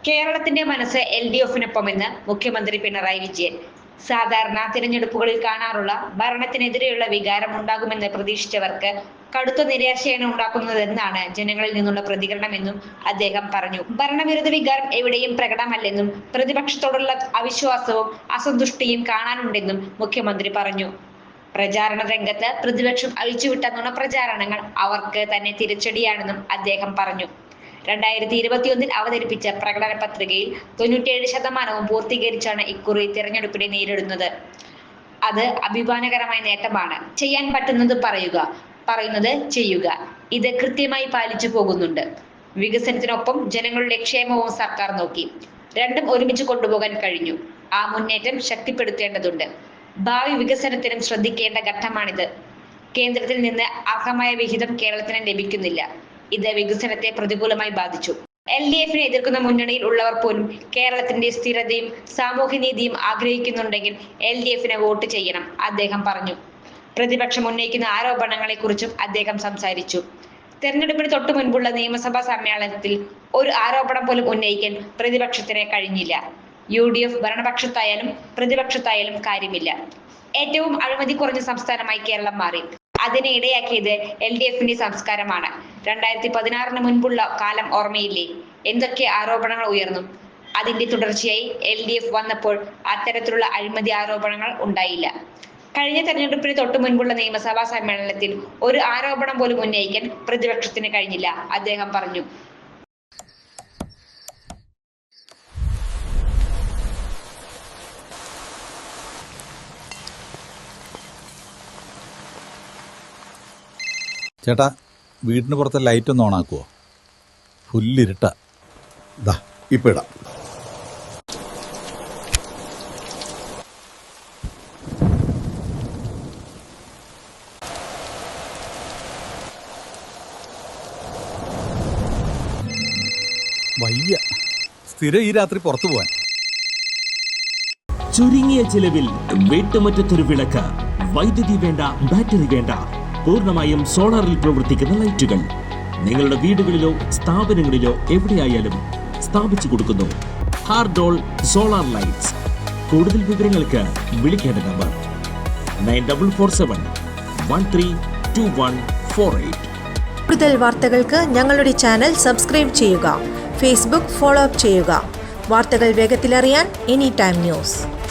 കേരളത്തിന്റെ മനസ്സ് LDFിനൊപ്പമെന്ന് മുഖ്യമന്ത്രി പിണറായി വിജയൻ. സാധാരണ തിരഞ്ഞെടുപ്പുകളിൽ കാണാറുള്ള ഭരണത്തിനെതിരെയുള്ള വികാരം ഉണ്ടാകുമെന്ന് പ്രതീക്ഷിച്ചവർക്ക് കടുത്ത നിരാശയാണ് ഉണ്ടാക്കുന്നതെന്നാണ് ജനങ്ങളിൽ നിന്നുള്ള പ്രതികരണമെന്നും അദ്ദേഹം പറഞ്ഞു. ഭരണവിരുദ്ധ വികാരം എവിടെയും പ്രകടമല്ലെന്നും പ്രതിപക്ഷത്തോടുള്ള അവിശ്വാസവും അസന്തുഷ്ടിയും കാണാനുണ്ടെന്നും മുഖ്യമന്ത്രി പറഞ്ഞു. പ്രചാരണ രംഗത്ത് പ്രതിപക്ഷം അഴിച്ചുവിട്ട നുണപ്രചാരണങ്ങൾ അവർക്ക് തന്നെ തിരിച്ചടിയാണെന്നും അദ്ദേഹം പറഞ്ഞു. 2021 അവതരിപ്പിച്ച പ്രകടന പത്രികയിൽ 97% പൂർത്തീകരിച്ചാണ് ഇക്കുറി തിരഞ്ഞെടുപ്പിനെ നേരിടുന്നത്. അത് അഭിമാനകരമായ നേട്ടമാണ്. ചെയ്യാൻ പറ്റുന്നത് പറയുക, പറയുന്നത് ചെയ്യുക. ഇത് കൃത്യമായി പാലിച്ചു പോകുന്നുണ്ട്. വികസനത്തിനൊപ്പം ജനങ്ങളുടെ ക്ഷേമവും സർക്കാർ നോക്കി. രണ്ടും ഒരുമിച്ച് കൊണ്ടുപോകാൻ കഴിഞ്ഞു. ആ മുന്നേറ്റം ശക്തിപ്പെടുത്തേണ്ടതുണ്ട്. ഭാവി വികസനത്തിനും ശ്രദ്ധിക്കേണ്ട ഘട്ടമാണിത്. കേന്ദ്രത്തിൽ നിന്ന് അർഹമായ വിഹിതം കേരളത്തിന് ലഭിക്കുന്നില്ല. ഇത് വികസനത്തെ പ്രതികൂലമായി ബാധിച്ചു. LDFിനെ എതിർക്കുന്ന മുന്നണിയിൽ ഉള്ളവർ പോലും കേരളത്തിന്റെ സ്ഥിരതയും സാമൂഹ്യനീതിയും ആഗ്രഹിക്കുന്നുണ്ടെങ്കിൽ LDFിന് വോട്ട് ചെയ്യണം, അദ്ദേഹം പറഞ്ഞു. പ്രതിപക്ഷം ഉന്നയിക്കുന്ന ആരോപണങ്ങളെ കുറിച്ചും അദ്ദേഹം സംസാരിച്ചു. തെരഞ്ഞെടുപ്പിന് തൊട്ടു മുൻപുള്ള നിയമസഭാ സമ്മേളനത്തിൽ ഒരു ആരോപണം പോലും ഉന്നയിക്കാൻ പ്രതിപക്ഷത്തിന് കഴിഞ്ഞില്ല. UDF ഭരണപക്ഷത്തായാലും പ്രതിപക്ഷത്തായാലും കാര്യമില്ല. ഏറ്റവും അഴിമതി കുറഞ്ഞ സംസ്ഥാനമായി കേരളം മാറി. അതിനെ ഇടയാക്കിയത് LDFിന്റെ സംസ്കാരമാണ്. 2016 മുൻപുള്ള കാലം ഓർമ്മയില്ലേ? എന്തൊക്കെ ആരോപണങ്ങൾ ഉയർന്നു. അതിന്റെ തുടർച്ചയായി LDF വന്നപ്പോൾ അത്തരത്തിലുള്ള അഴിമതി ആരോപണങ്ങൾ ഉണ്ടായില്ല. കഴിഞ്ഞ തെരഞ്ഞെടുപ്പിന് തൊട്ടു മുൻപുള്ള നിയമസഭാ സമ്മേളനത്തിൽ ഒരു ആരോപണം പോലും ഉന്നയിക്കാൻ പ്രതിപക്ഷത്തിന് കഴിഞ്ഞില്ല, അദ്ദേഹം പറഞ്ഞു. ചേട്ടാ, വീടിന് പുറത്തെ ലൈറ്റ് ഒന്ന് ഓണാക്കുവോ? ഫുല്ലിരുട്ടാ. ദാ ഇപ്പം ഇടാം. വയ്യ, സ്ഥിരം ഈ രാത്രി പുറത്തു പോവാൻ. ചുരുങ്ങിയ ചിലവിൽ വീട്ടുമുറ്റത്തൊരു വിളക്ക്. വൈദ്യുതി വേണ്ട, ബാറ്ററി വേണ്ട. പൂർണ്ണമായും സോളാറിൽ പ്രവർത്തിക്കുന്ന ലൈറ്റുകൾ നിങ്ങളുടെ വീടുകളിലോ സ്ഥാപനങ്ങളിലോ എവിടെയായാലും സ്ഥാപിച്ചു കൊടുക്കുന്നു. ഹാർഡോൾ സോളാർ ലൈറ്റ്സ്. കൂടുതൽ വിവരങ്ങൾക്ക് വിളിക്കേണ്ട നമ്പർ 9447132148. കൂടുതൽ വാർത്തകൾക്ക് ഞങ്ങളുടെ ചാനൽ സബ്സ്ക്രൈബ് ചെയ്യുക. ഫേസ്ബുക്ക് ഫോളോ അപ്പ് ചെയ്യുക. വാർത്തകൾ വേഗത്തിലറിയാൻ Anytime News.